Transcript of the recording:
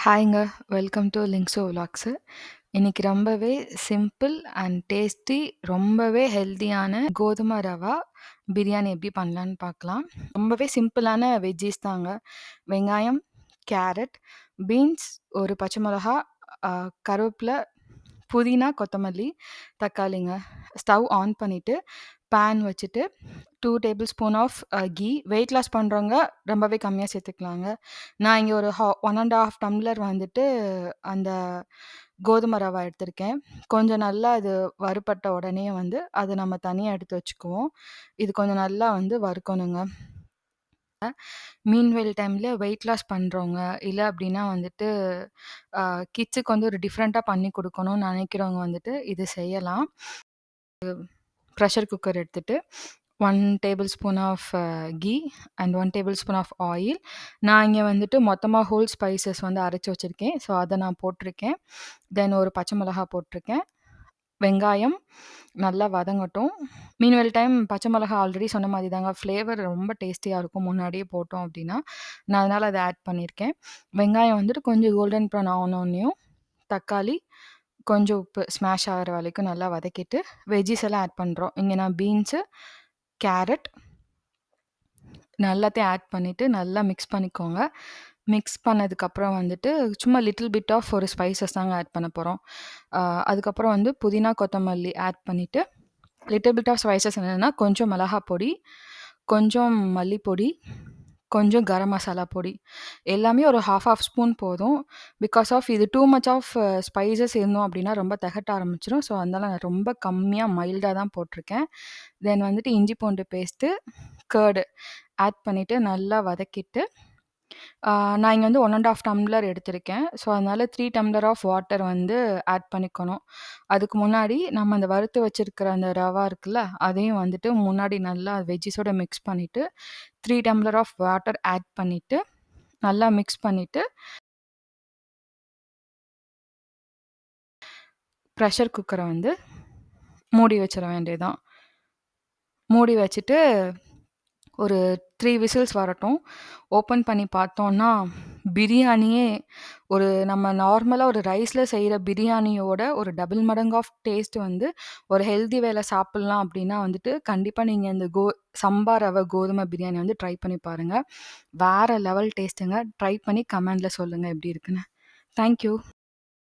ஹாய்ங்க. Welcome to லிங்க்ஸோ விலாக்ஸு. இன்னைக்கு ரொம்பவே simple and tasty, ரொம்பவே ஹெல்தியான கோதுமை ரவா பிரியாணி எப்படி பண்ணலான்னு பார்க்கலாம். ரொம்பவே சிம்பிளான வெஜ்ஜீஸ் தாங்க. வெங்காயம், கேரட், பீன்ஸ், ஒரு பச்சை மிளகா, கருவேப்பில, புதினா, கொத்தமல்லி, தக்காளிங்க. ஸ்டவ் ஆன் பண்ணிட்டு, பேன் வச்சுட்டு 2 tablespoon of ghee. Weight loss பண்றவங்க ரொம்பவே கம்மியா சேர்த்துக்கலாங்க. நான் இங்க ஒரு 1 1/2 டம்ளர் வந்துட்டு அந்த கோதுமை ரவா எடுத்திருக்கேன். கொஞ்சம் நல்லா அது வறுபட்ட உடனே வந்து அத நம்ம தனியா எடுத்து வச்சுக்குவோம். இது கொஞ்சம் நல்லா வந்து வறுக்கணுங்க. மீன்வேல் டைம்ல வெயிட் லாஸ் பண்றவங்க, இல்ல அப்டின்னா வந்துட்டு கிட்ஸுக்கு வந்து ஒரு டிஃப்ரெண்ட்டா பண்ணி குடுக்கணும்னு நெனைக்கிறவங்க வந்துட்டு இது செய்யலாம். ப்ரெஷர் குக்கர் எடுத்துட்டு 1 tablespoon of ghee and 1 tablespoon of oil. நான் இங்க வந்துட்டு மொத்தமா ஹோல் ஸ்பைசஸ் வந்து அரைச்சு வச்சிருக்கேன். ஸோ, அத நான் போட்டிருக்கேன். தென் ஒரு பச்சை மிளகா போட்டிருக்கேன். வெங்காயம் நல்லா வதங்கட்டும். மீன்வேல் டைம் பச்சை மிளகா ஆல்ரெடி சொன்ன மாரி தாங்க ஃப்ளேவர் ரொம்ப டேஸ்டியா இருக்கும் முன்னாடியே போட்டோம் அப்டின்னா. நான் அதனால அத ஆட் பண்ணியிருக்கேன். வெங்காயம் வந்துட்டு கொஞ்சம் கோல்டன் ப்ரவுன் ஆனோனயும், தக்காளி, கொஞ்சம் உப்பு ஸ்மாஷ் ஆகுற வரைக்கும் நல்லா வதக்கிட்டு, வெஜ்ஜீஸ் எல்லாம் ஆட் பண்றோம். இங்க நான் பீன்ஸு, கேரட் எல்லாத்தையும் ஆட் பண்ணிட்டு நல்லா மிக்ஸ் பண்ணிக்கோங்க. மிக்ஸ் பண்ணதுக்கப்புறம் வந்துட்டு சும்மா லிட்டில் பிட் ஆஃப் ஒரு ஸ்பைசஸ் தாங்க ஆட் பண்ண போறோம். அதுக்கப்புறம் வந்து புதினா, கொத்தமல்லி ஆட் பண்ணிட்டு, லிட்டில் பிட் ஆஃப் ஸ்பைசஸ் என்னன்னா, கொஞ்சம் மிளகா பொடி, கொஞ்சம் மல்லிப்பொடி, கொஞ்சம் கரம் மசாலா பொடி. எல்லாமே ஒரு 1/2 ஸ்பூன் போதும். பிகாஸ் ஆஃப் இது டூ மச் ஆஃப் ஸ்பைசஸ் இருந்தோம் அப்டின்னா ரொம்ப தெகட்ட ஆரம்பிச்சுரும். ஸோ, அதனால நான் ரொம்ப கம்மியா மைல்டா தான் போட்டிருக்கேன். தென் வந்துட்டு இஞ்சி பூண்டு பேஸ்ட்டு, கர்டு ஆட் பண்ணிட்டு நல்லா வதக்கிட்டு, நான் இங்க வந்து 1 1/2 டம்ளர் எடுத்திருக்கேன். ஸோ, அதனால 3 டம்ளர் ஆஃப் வாட்டர் வந்து ஆட் பண்ணிக்கணும். அதுக்கு முன்னாடி நம்ம அந்த வறுத்து வச்சிருக்கிற அந்த ரவா இருக்குல்ல, அதையும் வந்துட்டு முன்னாடி நல்லா வெஜ்ஜீஸோட மிக்ஸ் பண்ணிட்டு, 3 டம்ளர் ஆஃப் வாட்டர் ஆட் பண்ணிட்டு, நல்லா மிக்ஸ் பண்ணிட்டு, ப்ரெஷர் குக்கர வந்து மூடி வச்சிர வேண்டியதுதான். மூடி வச்சுட்டு ஒரு 3 விசில்ஸ் வரட்டும். ஓப்பன் பண்ணி பார்த்தோம்னா, பிரியாணியே ஒரு நம்ம நார்மலா ஒரு ரைஸ்ல செய்ற பிரியாணியோட ஒரு டபுள் மடங்கு ஆஃப் டேஸ்ட் வந்து ஒரு ஹெல்தி வேல சாப்பிடலாம் அப்டின்னா வந்துட்டு, கண்டிப்பா நீங்க இந்த சம்பா ரவ கோதுமை பிரியாணி வந்து ட்ரை பண்ணி பாருங்க. வேற லெவல் டேஸ்ட்டுங்க. ட்ரை பண்ணி கமெண்ட்ல சொல்லுங்க எப்டி இருக்குன்னு. Thank you.